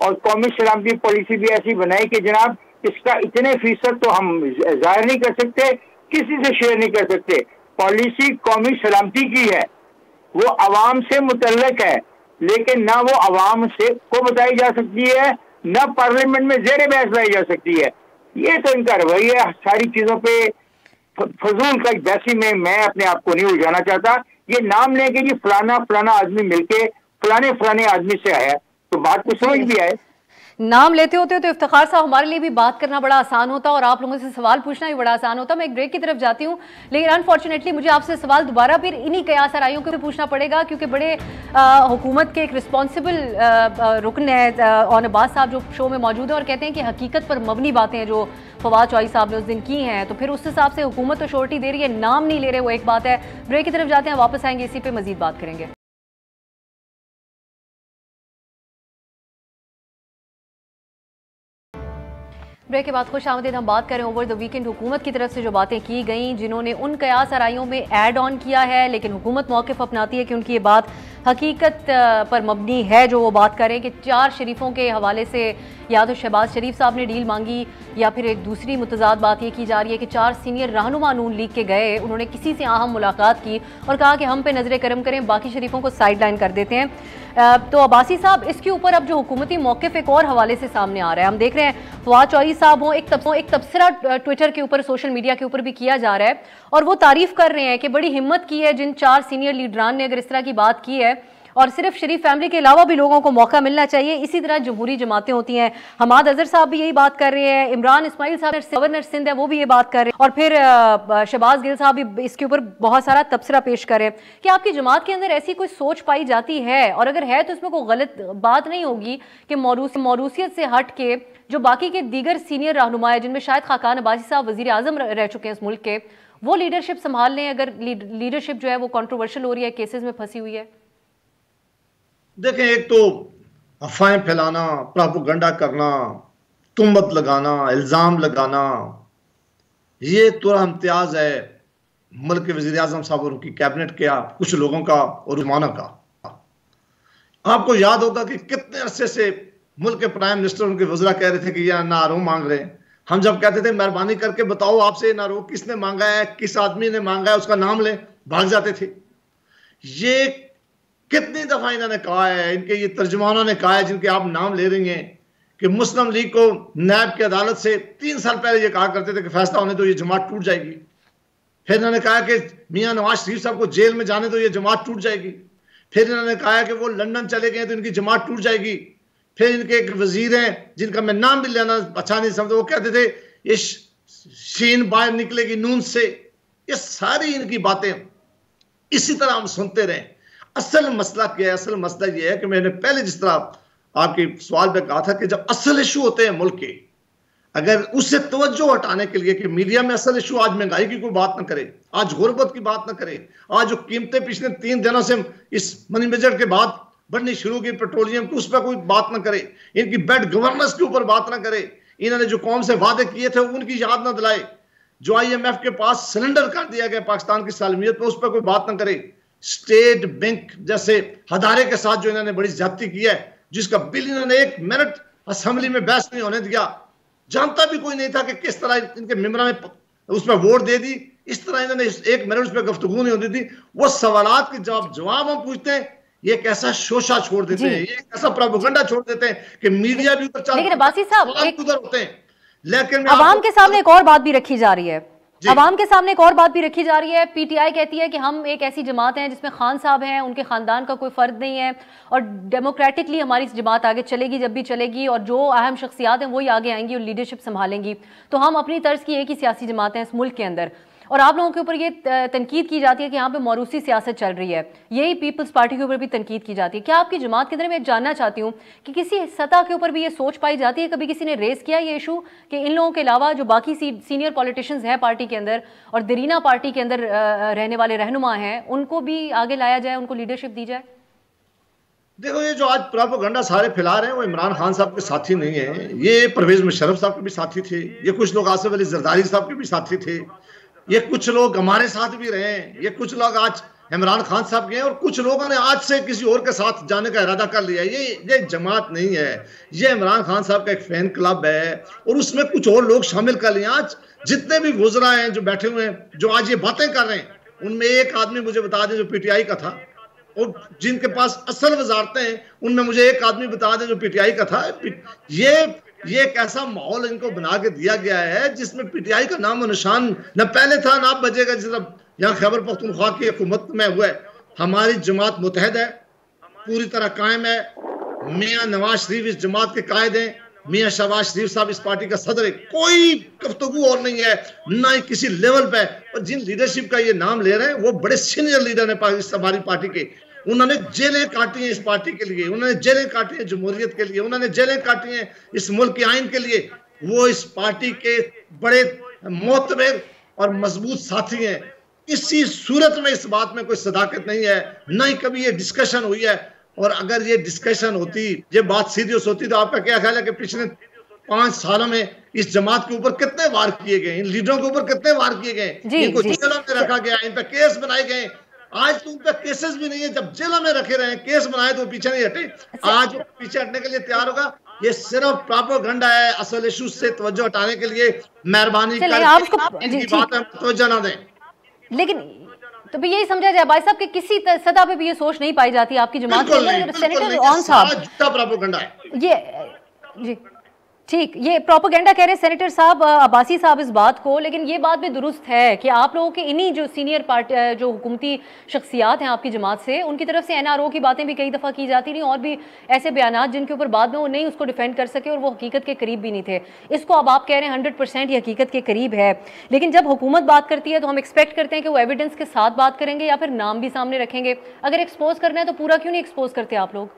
और कौमी सलामती पॉलिसी भी ऐसी बनाई कि जनाब इसका इतने फीसद तो हम जाहिर नहीं कर सकते, किसी से शेयर नहीं कर सकते। पॉलिसी कौमी सलामती की है, वो अवाम से मुतल्लक है, लेकिन ना वो अवाम से को बताई जा सकती है, ना पार्लियामेंट में जेर बहस लाई जा सकती है। ये तो इनका रवैया सारी चीजों पे फजूल का बहसी में मैं अपने आप को नहीं उलझाना चाहता। ये नाम लें कि जी फलाना फलाना आदमी मिलके फलाने आदमी से आया, तो बात को समझ भी आए। नाम लेते होते तो इफ्तिखार साहब हमारे लिए भी बात करना बड़ा आसान होता और आप लोगों से सवाल पूछना भी बड़ा आसान होता। मैं एक ब्रेक की तरफ जाती हूँ, लेकिन अनफॉर्चुनेटली मुझे आपसे सवाल दोबारा फिर इन्हीं कयास आराइयों को भी पूछना पड़ेगा, क्योंकि बड़े हुकूमत के एक रिस्पॉन्सिबल रुकन है ऑन अब्बास साहब जो शो में मौजूद है और कहते हैं कि हकीकत पर मबनी बातें हैं जो फवाद चौधरी साहब ने उस दिन की हैं, तो फिर उस हिसाब से हुकूमत तो श्योरिटी दे रही है, नाम नहीं ले रहे, वो एक बात है। ब्रेक की तरफ जाते हैं, वापस आएंगे, इसी पर मजीद बात करेंगे। ब्रेक के बाद खुश आमदीद हम बात करें ओवर द वीकेंड हुकूमत की तरफ से जो बातें की गई, जिन्होंने उन कयास आराइयों में ऐड ऑन किया है, लेकिन हुकूमत मौक़िफ़ अपनाती है कि उनकी ये बात हकीकत पर मबनी है जो वो बात करें कि 4 शरीफों के हवाले से या तो शहबाज शरीफ साहब ने डील मांगी या फिर एक दूसरी मुतजाद बात ये की जा रही है कि 4 सीनियर रहनुमा नून लीग के गए, उन्होंने किसी से अहम मुलाकात की और कहा कि हम पे नजर करम करें, बाकी शरीफों को साइड लाइन कर देते हैं। तो अब्बासी साहब, इसके ऊपर अब जो हुकूमती मौक़िफ़ एक और हवाले से सामने आ रहा है, हम देख रहे हैं फवाद चौधरी साहब हों, एक तबसरा ट्विटर के ऊपर, सोशल मीडिया के ऊपर भी किया जा रहा है और वो तारीफ कर रहे हैं कि बड़ी हिम्मत की है जिन 4 सीनियर लीडरान ने अगर इस तरह की बात की है, और सिर्फ शरीफ फैमिली के अलावा भी लोगों को मौका मिलना चाहिए। इसी तरह जमहूरी जमातें होती हैं, हमाद अजहर साहब भी यही बात कर रहे हैं, इमरान इस्माइल साहब गवर्नर सिंध है वो भी ये बात कर रहे हैं, और फिर शहबाज गिल साहब भी इसके ऊपर बहुत सारा तबसरा पेश कर रहे हैं। कि आपकी जमात के अंदर ऐसी कोई सोच पाई जाती है, और अगर है तो इसमें कोई गलत बात नहीं होगी कि मौरूसियत से हट के जो बाकी के दीगर सीनियर रहनुमा है, जिनमें शायद खाकान अब्बासी साहब वज़ीर आज़म रह चुके हैं इस मुल्क के, वो लीडरशिप संभाल लें अगर लीडरशिप जो है वो कंट्रोवर्शियल हो रही है, केसेस में फंसी हुई है? देखें, एक तो अफवाहें फैलाना, प्रोपेगेंडा करना, तुहमत लगाना, इल्ज़ाम लगाना, ये तो इम्तियाज है मुल्क के वज़ीर आज़म साहब और उनकी कैबिनेट का, कुछ लोगों का और रुमाना का। आपको याद होगा कि कितने अरसे से मुल्क के प्राइम मिनिस्टर, उनके वज़रा कह रहे थे कि यह नारो मांग रहे हैं। हम जब कहते थे मेहरबानी करके बताओ आपसे नारो किसने मांगा है, किस आदमी ने मांगा है, उसका नाम लें, भाग जाते थे। ये कितनी दफा इन्होंने कहा है, इनके ये तर्जुमानों ने कहा है जिनके आप नाम ले रही हैं, कि मुस्लिम लीग को नैब की अदालत से 3 साल पहले ये कहा करते थे कि फैसला होने तो ये जमात टूट जाएगी। फिर इन्होंने कहा कि मियां नवाज शरीफ साहब को जेल में जाने तो ये जमात टूट जाएगी। फिर इन्होंने कहा कि वो लंदन चले गए तो इनकी जमात टूट जाएगी। फिर इनके एक वजीर हैं जिनका मैं नाम भी लेना अच्छा नहीं समझता, वो कहते थे ये शीन बाहर निकलेगी नून से। ये सारी इनकी बातें इसी तरह हम सुनते रहे। असल मसला क्या है? असल मसला यह है कि मैंने पहले जिस तरह आपके सवाल पे कहा था कि जब असल इशू होते हैं मुल्क के, अगर उससे तवज्जो हटाने के लिए कि मीडिया में असल इशू, आज महंगाई की कोई बात ना करे, आज गुर्बत की बात ना करे, आज जो कीमतें पिछले 3 दिनों से इस मनी बजट के बाद बढ़नी शुरू की पेट्रोलियम की, उस पर कोई बात ना करे, इनकी बेड गवर्नेंस के ऊपर बात ना करे, इन्होंने जो कौम से वादे किए थे उनकी याद ना दिलाए, जो IMF के पास सिलेंडर कर दिया गया पाकिस्तान की सालमियत पर, उस पर कोई बात ना करे, स्टेट बैंक जैसे हदारे के साथ जो इन्होंने बड़ी ज्यादती की है, जिसका बिल इन्होंने 1 मिनट असेंबली में बहस नहीं होने दिया, जानता भी कोई नहीं था कि किस तरह इनके मेंबरों ने उसमें वोट दे दी, इस तरह इन्होंने 1 मिनट उस पर गुफ्तगू नहीं होती थी। वो सवालात के जवाब हम पूछते हैं, ये कैसा शोशा छोड़ देते हैं, ये कैसा प्रोपेगेंडा छोड़ देते हैं कि मीडिया भी उधर लेकिन अब्बासी साहब उधर होते हैं। लेकिन अवाम के सामने एक और बात भी रखी जा रही है, अवाम के सामने एक और बात भी रखी जा रही है। PTI कहती है कि हम एक ऐसी जमात हैं जिसमें खान साहब हैं, उनके खानदान का कोई फर्द नहीं है, और डेमोक्रेटिकली हमारी जमात आगे चलेगी जब भी चलेगी, और जो अहम शख्सियात हैं वही आगे आएंगी और लीडरशिप संभालेंगी। तो हम अपनी तर्ज की एक ही सियासी जमात हैं इस मुल्क के अंदर, और आप लोगों के ऊपर ये तनकीद की जाती है कि यहाँ पे मौरूसी सियासत चल रही है, यही पीपल्स पार्टी के ऊपर भी तनकीद की जाती है। क्या आपकी जमात के अंदर मैं जानना चाहती हूँ कि किसी सतह के ऊपर भी ये सोच पाई जाती है, कभी किसी ने रेस किया ये इशू कि इन लोगों के अलावा जो बाकी सीनियर पॉलिटिशियंस हैं पार्टी के अंदर और दरीना पार्टी के अंदर रहने वाले रहनुमा हैं, उनको भी आगे लाया जाए, उनको लीडरशिप दी जाए? देखो, ये जो आज प्रोपेगेंडा सारे फैला रहे हैं वो इमरान खान साहब के साथी नहीं है, ये परवेज मुशर्रफ साहब के भी साथी थे, ये कुछ लोग आसिफ अली जरदारी साहब के भी साथी थे, ये कुछ लोग हमारे साथ भी रहे हैं, ये कुछ लोग आज इमरान खान साहब के हैं, और कुछ लोगों ने आज से किसी और के साथ जाने का इरादा कर लिया। ये जमात नहीं है, ये इमरान खान साहब का एक फैन क्लब है, और उसमें कुछ और लोग शामिल कर लिए। आज जितने भी वुज़रा हैं जो बैठे हुए हैं, जो आज ये बातें कर रहे हैं, उनमें एक आदमी मुझे बता दें जो PTI का था, और जिनके पास असल वजारतें हैं उनमें मुझे एक आदमी बता दें जो PTI का था। ये एक ऐसा माहौल इनको बना के दिया गया है जिसमें PTI का नाम और निशान न पहले था ना बजेगा। जिस तरह यहाँ खैबर पख्तूनख्वा की हुकूमत में हुआ है, हमारी जमात मुतहद है, पूरी तरह कायम है। मियाँ नवाज शरीफ इस जमात के कायद हैं, मियाँ शहबाज शरीफ साहब इस पार्टी का सदर है, कोई गुफ्तगू और नहीं है, ना ही किसी लेवल पे। और जिन लीडरशिप का ये नाम ले रहे हैं वो बड़े सीनियर लीडर हैं हमारी पार्टी के, उन्होंने जेलें काटी हैं इस पार्टी के लिए, उन्होंने जेलें काटी हैं जमहूरियत के लिए, उन्होंने जेलें काटी हैं इस मुल्क के आइन के लिए। वो इस पार्टी के बड़े मोतबर और मजबूत साथी हैं। इसी सूरत में इस बात में कोई सदाकत नहीं है, ना ही कभी ये डिस्कशन हुई है। और अगर ये डिस्कशन होती, ये बात सीरियस होती, तो आपका क्या ख्याल है कि पिछले 5 सालों में इस जमात के ऊपर कितने वार किए गए, इन लीडरों के ऊपर कितने वार किए गए, इनको जेलों में रखा गया, इन पर केस बनाए गए। आज तो उनका केसेस भी नहीं है, जब जेलों में रखे रहे, केस बनाए तो पीछे नहीं हटे, आज वो पीछे हटने के लिए तैयार होगा। ये सिर्फ प्रोपेगेंडा है, असल इशू से तवज्जो हटाने के लिए मेहरबानी करके बात तवज्जो ना दें। लेकिन तो भी यही समझा जाए भाई साहब कि किसी सतह पे भी ये सोच नहीं पाई जाती आपकी जमात के अंदर। सेनेटर ऑन साहब, झूठा प्रोपेगेंडा है ये जी ठीक, ये प्रोपेगेंडा कह रहे हैं सेनेटर साहब अब्बासी साहब इस बात को, लेकिन ये बात भी दुरुस्त है कि आप लोगों के इन्हीं जो सीनियर पार्टी जो हुकूमती शख्सियात हैं आपकी जमात से, उनकी तरफ से एनआरओ की बातें भी कई दफ़ा की जाती रही और भी ऐसे बयान जिनके ऊपर बाद में वो नहीं उसको डिफेंड कर सके और वो हकीकत के करीब भी नहीं थे। इसको अब आप कह रहे हैं 100% ये हकीकत के करीब है, लेकिन जब हुकूमत बात करती है तो हम एक्सपेक्ट करते हैं कि वो एविडेंस के साथ बात करेंगे या फिर नाम भी सामने रखेंगे। अगर एक्सपोज करना है तो पूरा क्यों नहीं एक्सपोज करते आप लोग?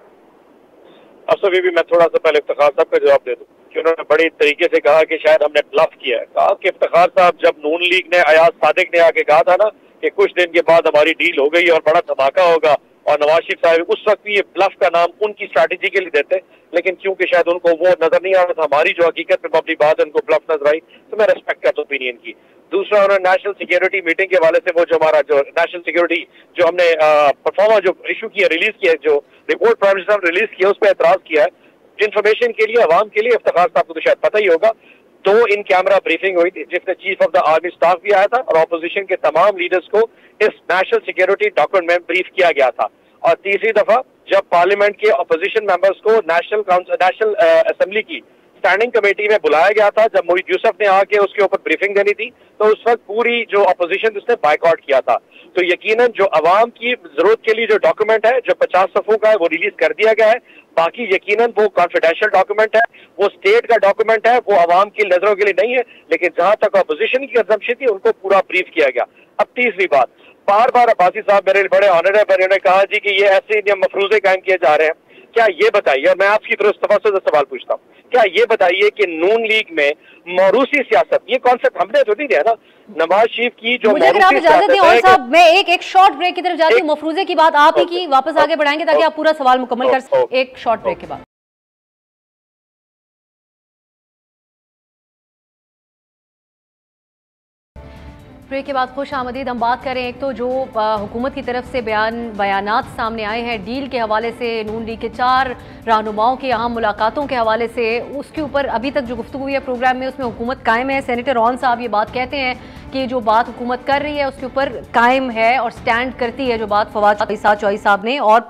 अब सभी भी मैं थोड़ा सा पहले इफ्तिखार साहब का जवाब दे दूं कि उन्होंने बड़ी तरीके से कहा कि शायद हमने ब्लफ किया है। कहा कि इफ्तिखार साहब, जब नून लीग ने अयाज सादिक ने आके कहा था ना कि कुछ दिन के बाद हमारी डील हो गई और बड़ा धमाका होगा, और नवाज शरीफ साहब उस वक्त भी ये ब्लफ का नाम उनकी स्ट्रैटेजी के लिए देते, लेकिन क्योंकि शायद उनको वो नजर नहीं आ रहा था, हमारी जो हकीकत में अपनी बात है उनको ब्लफ नजर आई, तो मैं रिस्पेक्ट करता हूं ओपिनियन की। दूसरा, उन्होंने नेशनल सिक्योरिटी मीटिंग के हवाले से वो जो हमारा जो नेशनल सिक्योरिटी जो हमने परफॉर्मा जो इशू किया, रिलीज किया, जो रिपोर्ट प्राइम मिनिस्टर ने रिलीज किया, उस पर एतराज किया है। इन्फॉर्मेशन के लिए, अवाम के लिए, इफ्तिखार साहब को तो शायद पता ही होगा, 2 इन कैमरा ब्रीफिंग हुई थी जिसमें chief of the army staff भी आया था और ऑपोजिशन के तमाम लीडर्स को इस नेशनल सिक्योरिटी डॉक्यूमेंट में ब्रीफ किया गया था। और तीसरी दफा जब पार्लियामेंट के ऑपोजिशन मेंबर्स को नेशनल असेंबली की स्टैंडिंग कमेटी में बुलाया गया था, जब मोहित यूसुफ ने आके उसके ऊपर ब्रीफिंग देनी थी, तो उस वक्त पूरी जो अपोजिशन उसने बाइकआउट किया था। तो यकीनन जो अवाम की जरूरत के लिए जो डॉक्यूमेंट है जो 50 सफ़ों का है वो रिलीज कर दिया गया है। बाकी यकीनन वो कॉन्फिडेंशियल डॉक्यूमेंट है, वो स्टेट का डॉक्यूमेंट है, वो अवाम की नजरों के लिए नहीं है, लेकिन जहां तक अपोजिशन की कंजम्पशन थी उनको पूरा ब्रीफ किया गया। अब तीसरी बात, बार बार अब्बासी साहब मेरे बड़े ऑनर है, उन्होंने कहा जी कि ये ऐसे मफरूजे कायम किए जा रहे हैं। क्या ये बताइए, और मैं आपकी तरफ से सवाल पूछता हूँ, क्या ये बताइए कि नून लीग में मौरूसी सियासत, ये कॉन्सेप्ट हमने तो नहीं दिया ना, नवाज शरीफ की जो मुझे अगर आप इजाजत दें और साहब, मैं एक शॉर्ट ब्रेक की तरफ जाती हूँ। मफरूजे की बात आप ही की वापस आगे बढ़ाएंगे ताकि आप पूरा सवाल मुकम्मल कर सकें। एक शॉर्ट ब्रेक के बाद ब्रेक के बाद खुश आमदीद। हम बात करें एक तो जो हुकूमत की तरफ से बयानात सामने आए हैं डील के हवाले से, नून लीग के 4 रहनुमाओं की अहम मुलाकातों के हवाले से, उसके ऊपर अभी तक जो गुफ्तगू हुई है प्रोग्राम में उसमें हुकूमत कायम है। सेनेटर ऑन साहब ये बात कहते हैं कि जो बात हुकूमत कर रही है उसके ऊपर कायम है और स्टैंड करती है जो बात फवाद चौधरी साहब ने और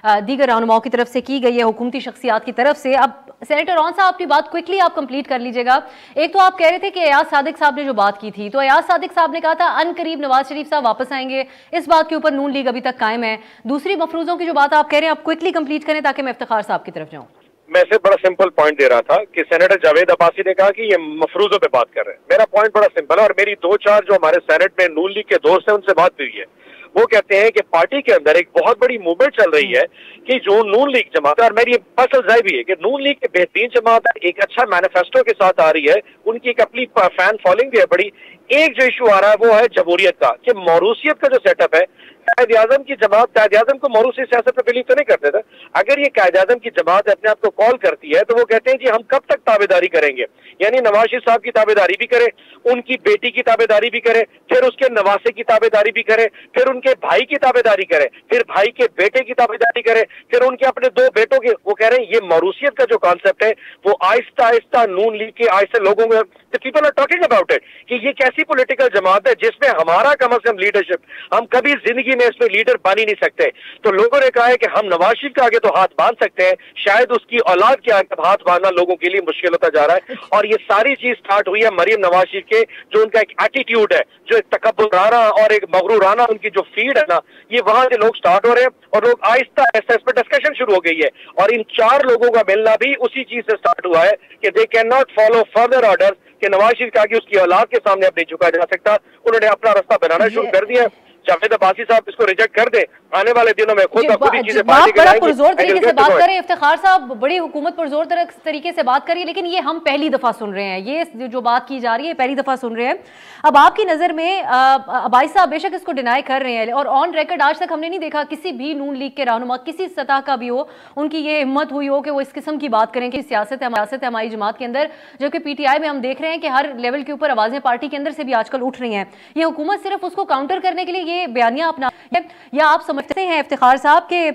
दीगर रहनुमाओं की तरफ से की गई है हुकूमती शख्सियात की तरफ से। अब सेनेटर ऑन साहब अपनी बात क्विकली आप कंप्लीट कर लीजिएगा। एक तो आप कह रहे थे कि अयाज सादिक साहब ने जो बात की थी, तो अयाज सादिक साहब ने कहा था अनकरीब नवाज शरीफ साहब वापस आएंगे, इस बात के ऊपर नून लीग अभी तक कायम है। दूसरी मफरूजों की जो बात आप कह रहे हैं आप क्विकली कंप्लीट करें ताकि मैं इफ्तिखार साहब की तरफ जाऊं। मैं से बड़ा सिंपल पॉइंट दे रहा था कि सेनेटर जावेद अब्बासी ने कहा कि ये मफरूजों पे बात कर रहे हैं। मेरा पॉइंट बड़ा सिंपल है और मेरी 2-4 जो हमारे सेनेट में नून लीग के दोस्त हैं उनसे बात भी हुई है। वो कहते हैं कि पार्टी के अंदर एक बहुत बड़ी मूवमेंट चल रही है कि जो नून लीग जमात है, और मेरी पर्सनल राय भी है कि नून लीग के बेहतरीन जमात है, एक अच्छा मैनिफेस्टो के साथ आ रही है, उनकी एक अपनी फैन फॉलोइंग भी है बड़ी। एक जो इशू आ रहा है वो है जमहूरियत का, कि मौरूसियत का जो सेटअप है, कायद आजम की जमात कायद आजम को मौरूसी सियासत में बिलीव तो नहीं करते थे। अगर ये कायद आजम की जमात अपने आप को कॉल करती है तो वो कहते हैं जी हम कब तक ताबेदारी करेंगे, यानी नवाज शरीफ साहब की ताबेदारी भी करे, उनकी बेटी की ताबेदारी भी करे, फिर उसके नवासे की ताबेदारी भी करे, फिर उनके भाई की ताबेदारी करे, फिर भाई के बेटे की ताबेदारी करे, फिर उनके अपने 2 बेटों के। वो कह रहे हैं ये मौरूसियत का जो कॉन्सेप्ट है वो आहिस्ता आहिस्ता नून लीग के आहिस्ता लोगों में people are talking about it कि ये कैसी पॉलिटिकल जमात है जिसमें हमारा कम से कम लीडरशिप, हम कभी जिंदगी में इसमें लीडर बन ही नहीं सकते। तो लोगों ने कहा है कि हम नवाज शरीफ के आगे तो हाथ बांध सकते हैं, शायद उसकी औलाद के आगे हाथ बांधना लोगों के लिए मुश्किल होता जा रहा है। और ये सारी चीज स्टार्ट हुई है मरियम नवाज शरीफ के जो उनका एक एटीट्यूड है, जो एक तकब्बुराना और एक मगरूराना उनकी जो फीड है ना, ये वहां से लोग स्टार्ट हो रहे हैं और लोग आहिस्ता आहिस्ता इस पर डिस्कशन शुरू हो गई है। और इन 4 लोगों का मिलना भी उसी चीज से स्टार्ट हुआ है कि they can not follow further orders, कि नवाज शरीफ के आगे उसकी औलाद के सामने अब नहीं झुका जा सकता। उन्होंने अपना रास्ता बनाना शुरू कर दिया। जावेद अब्बासी साहब इसको रिजेक्ट कर दे, आने वाले दिनों में खुद ही चीजें बड़ा पुरजोर तरीके से बात करें। इफ्तिखार साहब बड़ी हुकूमत पुरजोर तरीके से बात करिए, लेकिन ये हम पहली दफा सुन रहे हैं, ये जो बात की जा रही है पहली दफा सुन रहे हैं। अब आपकी नजर में अब्बासी साहब बेशक इसको डिनाई कर रहे हैं और ऑन रिकॉर्ड आज तक हमने नहीं देखा किसी भी नून लीग के रहनुमा किसी सतह का भी हो उनकी ये हिम्मत हुई हो कि वो इस किस्म की बात करें कि सियासत है हमारी जमात के अंदर, जबकि पीटीआई में हम देख रहे हैं कि हर लेवल के ऊपर आवाजें पार्टी के अंदर से भी आजकल उठ रही हैं। ये हुकूमत सिर्फ उसको काउंटर करने के लिए ये बयानियां अपना, या आप समझते हैं इफ्तिखार साहब के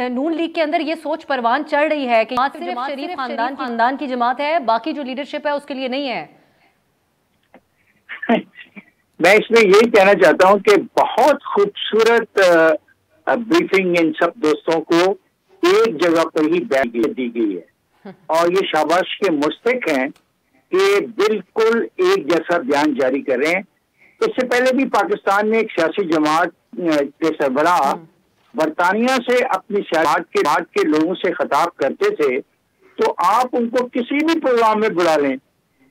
नून लीग के अंदर ये सोच परवान चढ़ रही है कि सिर्फ शरीफ खानदान की जमात है, बाकी जो लीडरशिप है उसके लिए नहीं है? मैं इसमें यही कहना चाहता हूं कि बहुत खूबसूरत ब्रीफिंग इन सब दोस्तों को एक जगह पर ही दी गई है और ये शाबाश के मुस्तक हैं कि बिल्कुल एक जैसा बयान जारी करें। इससे पहले भी पाकिस्तान में एक सियासी जमात के सरबराह बरतानिया से अपनी जमात के लोगों से खिताब करते थे, तो आप उनको किसी भी प्रोग्राम में बुला लें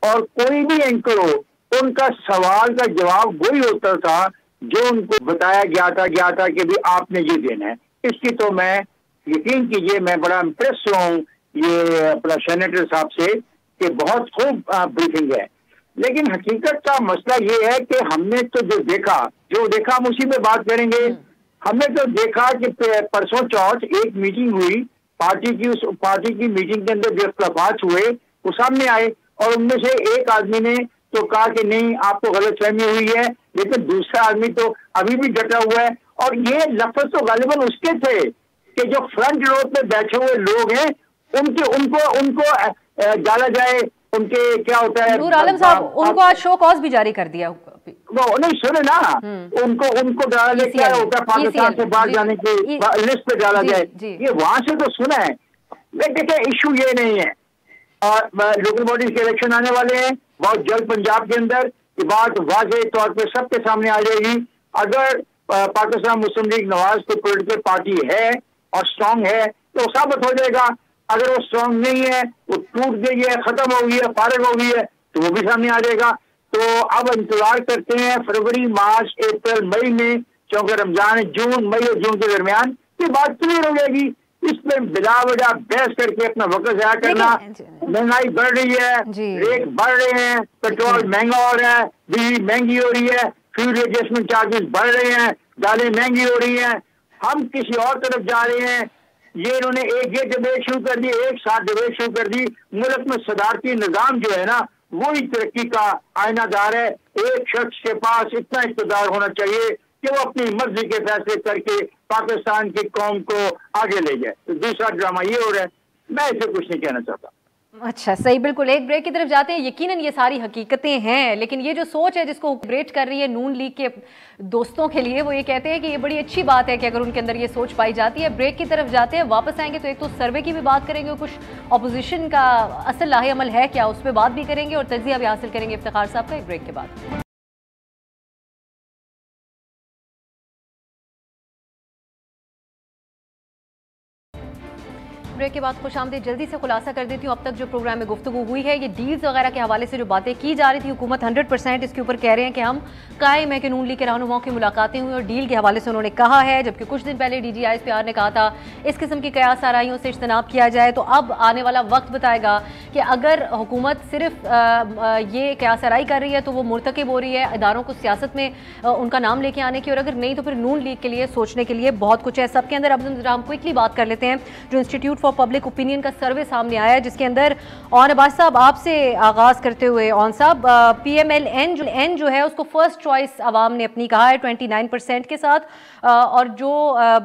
और कोई भी एंकर हो, उनका सवाल का जवाब वही होता था जो उनको बताया गया था कि भी आपने ये देना है। इसकी तो मैं यकीन कीजिए मैं बड़ा इम्प्रेस हूँ ये अपना सेनेटर साहब से कि बहुत खूब ब्रीफिंग है। लेकिन हकीकत का मसला ये है कि हमने तो जो देखा हम उसी में बात करेंगे। हमने तो देखा कि परसों चौथ एक मीटिंग हुई पार्टी की, उस पार्टी की मीटिंग के अंदर जो इख्तलाफात हुए वो सामने आए और उनमें से एक आदमी ने तो कहा कि नहीं आपको गलतफहमी हुई है, लेकिन दूसरा आदमी तो अभी भी डटा हुआ है। और ये लफ्ज तो गालिबन उसके थे कि जो फ्रंट रो पे बैठे हुए लोग हैं उनको डाला जाए, उनके क्या होता है नूर आलम साहब उनको आज शो कॉज भी जारी कर दिया। वो नहीं सुने ना, उनको डाला जाए, क्या होता है पाकिस्तान से बाहर जाने की लिस्ट पे डाला जाए, ये वहां से तो सुना है। लेकिन देखिए इशू ये नहीं है और लोकल बॉडीज के इलेक्शन आने वाले हैं बहुत जल्द पंजाब के अंदर, ये बात वाज़ेह तौर पे सबके सामने आ जाएगी। अगर पाकिस्तान मुस्लिम लीग नवाज कोई पॉलिटिकल पार्टी है और स्ट्रांग है तो साबित हो जाएगा। अगर वो स्ट्रांग नहीं है, वो टूट गई है, खत्म हो गई है, फारिग हो गई है, तो वो भी सामने आ जाएगा। तो अब इंतजार करते हैं फरवरी, मार्च, अप्रैल, मई में, क्योंकि रमजान जून, मई और जून के दरमियान ये बात क्लियर हो जाएगी। इसमें बिला वजह बहस करके अपना वक्त ज़ाया करना, महंगाई बढ़ रही है, रेट बढ़ रहे हैं, पेट्रोल महंगा हो रहा है, बिजली महंगी हो रही है, फ्यूल एडजस्टमेंट चार्जेस बढ़ रहे हैं, दालें महंगी हो रही हैं, हम किसी और तरफ जा रहे हैं। ये इन्होंने एक ये डिबेट शुरू कर दी, एक साथ डिबेट शुरू कर दी। मुल्क में सदारती निज़ाम जो है ना वही तरक्की का आईनादार है। एक शख्स के पास इतना इक़्तिदार होना चाहिए कि वो अपनी मर्जी के फैसले करके पाकिस्तान की कौम को आगे ले जाए। तो दूसरा ड्रामा ये हो रहा है, मैं इसे कुछ नहीं कहना चाहता। अच्छा सही, बिल्कुल। एक ब्रेक की तरफ जाते हैं। यकीनन ये सारी हकीकतें हैं, लेकिन ये जो सोच है जिसको ऑपरेट कर रही है नून लीग के दोस्तों के लिए, वो ये कहते हैं कि ये बड़ी अच्छी बात है कि अगर उनके अंदर ये सोच पाई जाती है। ब्रेक की तरफ जाते हैं, वापस आएंगे तो एक तो सर्वे की भी बात करेंगे, कुछ अपोजिशन का असल लाहे अमल है क्या उस पर बात भी करेंगे और तज्जिया भी हासिल करेंगे इफ्तिखार साहब का, एक ब्रेक के बाद। ब्रेक के बाद खुशामदीद। जल्दी से खुलासा कर देती हूँ, अब तक जो प्रोग्राम में गुफ्तगू हुई है, ये डील्स वगैरह के हवाले से जो बातें की जा रही थी, हुकूमत 100% इसके ऊपर कह रहे हैं कि हम कायम है कि नून लीग के रहनुमाओं की मुलाकातें हुई और डील के हवाले से उन्होंने कहा है। जबकि कुछ दिन पहले DGISPR ने कहा था इस किस्म की कयास आराइयों से इज्तनाब किया जाए। तो अब आने वाला वक्त बताएगा कि अगर हुकूमत सिर्फ ये कयास आराई कर रही है तो वो मुर्तकिब हो रही है इदारों को सियासत में उनका नाम लेके आने की, और अगर नहीं तो फिर नून लीग के लिए सोचने के लिए बहुत कुछ है सबके अंदर। अब हम क्विकली बात कर लेते हैं जो इंस्टीट्यूट फॉर पब्लिक ओपिनियन का सर्वे सामने आया है, जिसके अंदर ऑन अब्बास साहब आपसे आगाज करते हुए, ऑन साहब PMLN जो है उसको फर्स्ट चॉइस आवाम ने अपनी कहा है 29% के साथ, और जो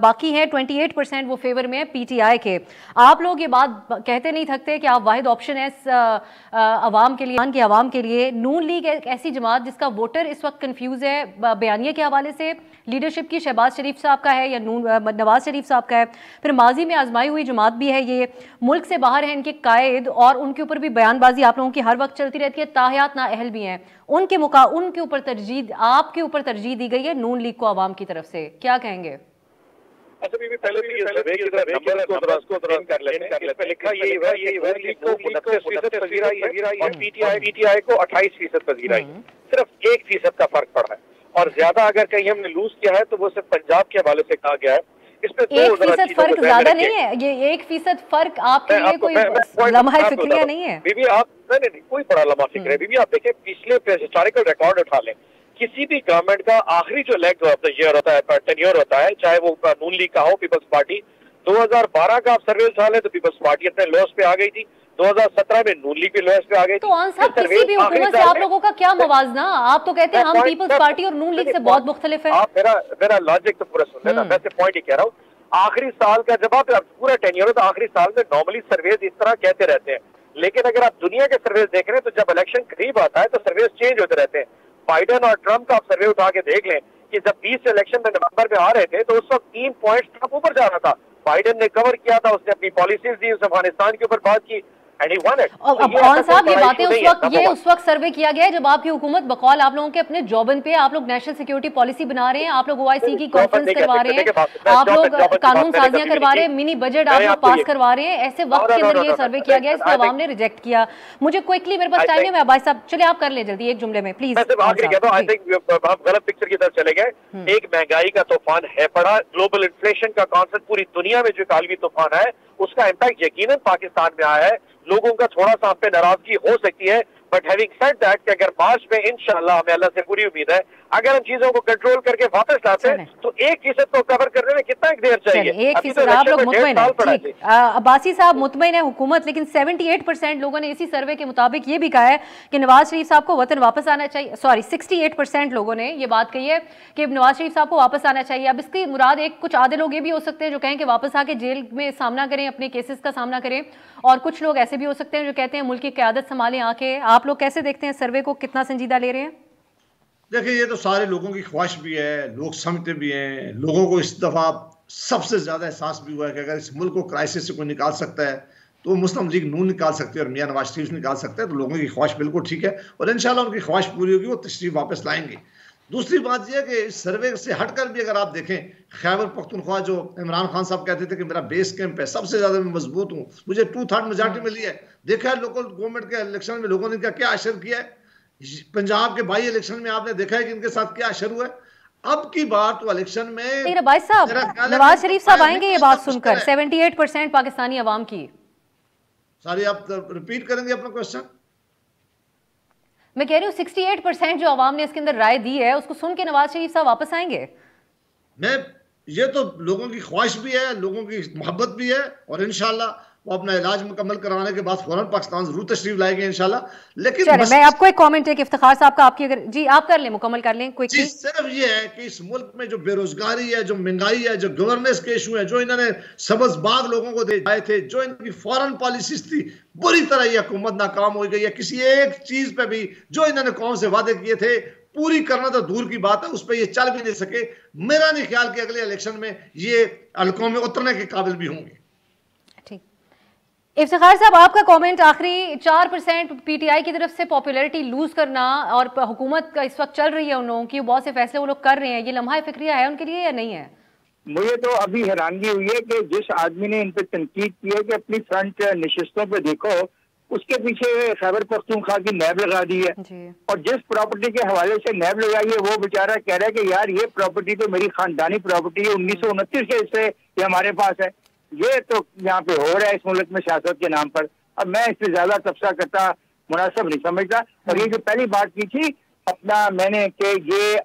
बाकी हैं 28% वो फेवर में है PTI के। आप लोग ये बात कहते नहीं थकते कि आप वाहिद ऑप्शन है आवाम के लिए। नून लीग एक ऐसी जमात जिसका वोटर इस वक्त कंफ्यूज है बयानिए के हवाले से, लीडरशिप की शहबाज शरीफ साहब का है या नवाज शरीफ साहब का है, फिर माजी में आजमाई हुई जमात भी है, ये मुल्क से बाहर है इनके कायद और उनके ऊपर भी बयानबाजी आप लोगों की हर वक्त चलती रहती है, ताहयात ना अहल भी हैं, उनके ऊपर आपके ऊपर तरजीह दी गई है नून लीग को आवाम की तरफ से, क्या कहेंगे? अच्छा बीबी पहले भी सर्वे की तरह नंबर को कर लेते हैं। इस पे लिखा ये है कि नून लीग को 29% पजीराई है और PTI को 28% पजीराई है। सिर्फ 1% का फर्क पड़ा है और ज्यादा अगर कहीं हमने लूज किया है तो वो सिर्फ पंजाब के हवाले से कहा गया है। इसमें 1% फर्क ज्यादा नहीं है, ये 1% फर्क आपके लिए कोई लम्हा फिक्रिया नहीं है बीबी। आप नहीं कोई बड़ा लम्हा फिक्र है बीबी। आप देखिए पिछले हिस्टोरिकल रिकॉर्ड उठा लें, किसी भी गवर्नमेंट का आखिरी जो लेग ऑफ द ईयर होता है, टेन्योर होता है, चाहे वो नून लीग का हो, पीपल्स पार्टी, 2012 का आप सर्वे उठा लें तो पीपल्स पार्टी अपने लॉस पे आ गई थी। 2017 में नून लीग भी लोएस्ट पे आ गई। तो ऑन साहब, किसी भी हुकूमत से आप लोगों का क्या मवाजना? आप तो कहते हैं हम पीपल्स पार्टी और नून लीग से बहुत मुख्तलिफ है। आप मेरा लॉजिक तो पूरा सुन लेना। मैं सिर्फ पॉइंट ही कह रहा हूँ, आखिरी साल का जब आप पूरा टेन्योर है तो आखिरी साल में नॉर्मली सर्वेज इस तरह कहते रहते हैं, लेकिन अगर आप दुनिया के सर्वेज देख रहे हैं तो जब इलेक्शन करीब आता है तो सर्वेज चेंज होते रहते हैं। बाइडेन और ट्रंप का आप सर्वे उठा के देख लें कि जब 20 इलेक्शन में नवंबर में आ रहे थे तो उस वक्त 3 पॉइंट्स ट्रंप ऊपर जा रहा था। बाइडेन ने कवर किया था, उसने अपनी पॉलिसीज दी, उसने अफगानिस्तान के ऊपर बात की। कौन साहब, ये बातें उस वक्त सर्वे किया गया है जब आपकी हुकूमत बकौल आप लोगों के अपने जॉबन पे आप लोग नेशनल सिक्योरिटी पॉलिसी बना रहे हैं, आप लोग ओआईसी की कॉन्फ्रेंस करवा रहे हैं, आप लोग कानून साजियां करवा रहे हैं, मिनी बजट आप लोग पास करवा रहे हैं। ऐसे वक्त के अंदर ये सर्वे किया गया, इसको अवाम ने रिजेक्ट किया। मुझे क्विकली, मेरे पास टाइम है, मैं अब्बास साहब चलिए आप कर ले जल्दी एक जुमले में प्लीज। आई थिंक आप गलत पिक्चर की तरफ चले गए। एक महंगाई का तूफान है पड़ा, ग्लोबल इन्फ्लेशन का कॉन्सेप्ट पूरी दुनिया में जो इतालवी तूफान है उसका इम्पैक्ट यकीनन पाकिस्तान में आया है। लोगों का थोड़ा सा आप पे नाराजगी हो सकती है, बट हैविंग सेड दैट कि अगर मार्च में इंशाल्लाह, हमें अल्लाह से पूरी उम्मीद है, अगर हम चीजों को कंट्रोल करके वापस लाते हैं तो 1% को कवर करने में कितना देर चाहिए? 1% आप लोग मुतमईन हैं। अब्बासी साहब मुतमईन है हुकूमत, लेकिन 78% लोगों ने इसी सर्वे के मुताबिक ये भी कहा है कि नवाज शरीफ साहब को वतन वापस आना चाहिए। सॉरी, 68% लोगों ने ये बात कही है कि नवाज शरीफ साहब को वापस आना चाहिए। अब इसकी मुराद कुछ आधे लोग ये भी हो सकते हैं जो कहें कि वापस आके जेल में सामना करें, अपने केसेस का सामना करें, और कुछ लोग ऐसे भी हो सकते हैं जो कहते हैं मुल्क की क़यादत संभालें आके। आप लोग कैसे देखते हैं सर्वे को, कितना संजीदा ले रहे हैं? देखिए, ये तो सारे लोगों की ख्वाहिश भी है, लोग समझते भी हैं। लोगों को इस दफा सबसे ज्यादा एहसास भी हुआ है कि अगर इस मुल्क को क्राइसिस से कोई निकाल सकता है तो मुस्लिम लीग नून निकाल सकती है और मियां नवाज शरीफ निकाल सकते हैं। तो लोगों की ख्वाहिश बिल्कुल ठीक है और इंशाल्लाह उनकी ख्वाहिश पूरी होगी, वो तशरीफ वापस लाएंगे। दूसरी बात यह है कि इस सर्वे से हटकर भी अगर आप देखें, खैबर पख्तूनख्वा जो इमरान खान साहब कहते थे कि मेरा बेस कैंप है, सबसे ज्यादा मैं मजबूत हूँ, मुझे 2/3 मेजॉरिटी मिली है। देखा है लोकल गवर्नमेंट के इलेक्शन में लोगों ने क्या असर किया है। पंजाब के बाई इलेक्शन में आपने देखा है कि इनके साथ क्या असर हुआ है। अब की बार तो इलेक्शन में भाई साहब नवाज शरीफ साहब आएंगे ये बात सुनकर 78% पाकिस्तानी अवाम की। सारी आप रिपीट करेंगे अपना क्वेश्चन? मैं कह रही हूँ 68% जो अवाम ने इसके अंदर राय दी है उसको सुन के नवाज शरीफ साहब वापस आएंगे। ये तो लोगों की ख्वाहिश भी है, लोगों की मोहब्बत भी है और इंशाल्लाह वो अपना इलाज मुकम्मल कराने के बाद फौरन पाकिस्तान जरूर तशरीफ लाएंगे इंशाल्लाह। लेकिन मैं आपको एक कमेंट है कि इफ्तिखार साहब का, आपकी अगर जी आप कर लें, मुकम्मल कर लें क्विकली। सिर्फ ये है कि इस मुल्क में जो बेरोजगारी है, जो महंगाई है, जो गवर्नेंस के इशू है, जो इन्होंने सबज बाग लोगों को दे दिए थे, जो इनकी फॉरेन पॉलिसीज थी, बुरी तरह ये हुकूमत नाकाम हो गई है। किसी एक चीज पे भी जो इन्होंने कौम से वादे किए थे पूरी करना तो दूर की बात है, उस पर ये चल भी नहीं सके। मेरा नहीं ख्याल कि अगले इलेक्शन में ये हलकों में उतरने के काबिल भी होंगे। इफ्तिखार साहब आपका कमेंट आखिरी, 4% पीटीआई की तरफ से पॉपुलैरिटी लूज करना और हुकूमत का इस वक्त चल रही है उन लोगों की, बहुत से फैसले वो लोग कर रहे हैं, ये लम्हा फिक्रिया है उनके लिए या नहीं है? मुझे तो अभी हैरानगी हुई है कि जिस आदमी ने इन पर तनकीद की है कि अपनी फ्रंट नशिस्तों पे देखो, उसके पीछे खैबर पख्तूनख्वा की नैब लगा दी है और जिस प्रॉपर्टी के हवाले से नैब लगाई है वो बेचारा कह रहा है कि यार ये प्रॉपर्टी तो मेरी खानदानी प्रॉपर्टी है, 1929 के इससे ये हमारे पास है। ये तो यहाँ पे हो रहा है इस मुल्क में सियासत के नाम पर। अब मैं इससे ज्यादा तबसरा करता मुनासिब नहीं समझता। और ये जो पहली बात की थी अपना मैंने कि ये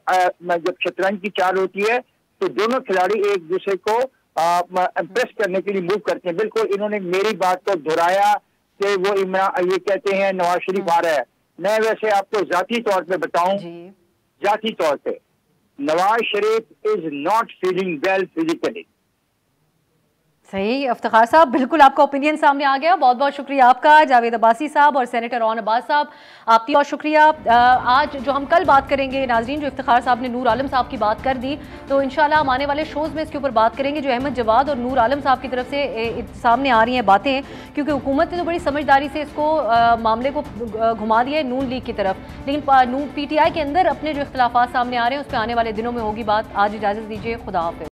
जब शतरंज की चाल होती है तो दोनों खिलाड़ी एक दूसरे को इम्प्रेस करने के लिए मूव करते हैं। बिल्कुल इन्होंने मेरी बात को दोहराया कि वो इमरान ये कहते हैं नवाज शरीफ आ रहा है। मैं वैसे आपको जाती तौर पे बताऊं, जाती तौर पे Nawaz Sharif is not feeling well physically. सही इफ्तिखार साहब, बिल्कुल आपका ओपिनियन सामने आ गया। बहुत बहुत शुक्रिया आपका जावेद अब्बासी साहब और सेनेटर रौन अब्बास साहब, आपकी बहुत शुक्रिया। आज जो हम कल बात करेंगे नाजरीन, जो इफ्तिखार साहब ने नूर आलम साहब की बात कर दी, तो इंशाल्लाह हम आने वाले शोज़ में इसके ऊपर बात करेंगे जो अहमद जवाद और नूर आलम साहब की तरफ से सामने आ रही हैं बातें, क्योंकि हुकूमत ने तो बड़ी समझदारी से इसको मामले को घुमा दिया है नून लीग की तरफ, लेकिन PTI के अंदर अपने जो इख्तिलाफात सामने आ रहे हैं उस पर आने वाले दिनों में होगी बात। आज इजाज़त दीजिए, खुदा हाफिज़।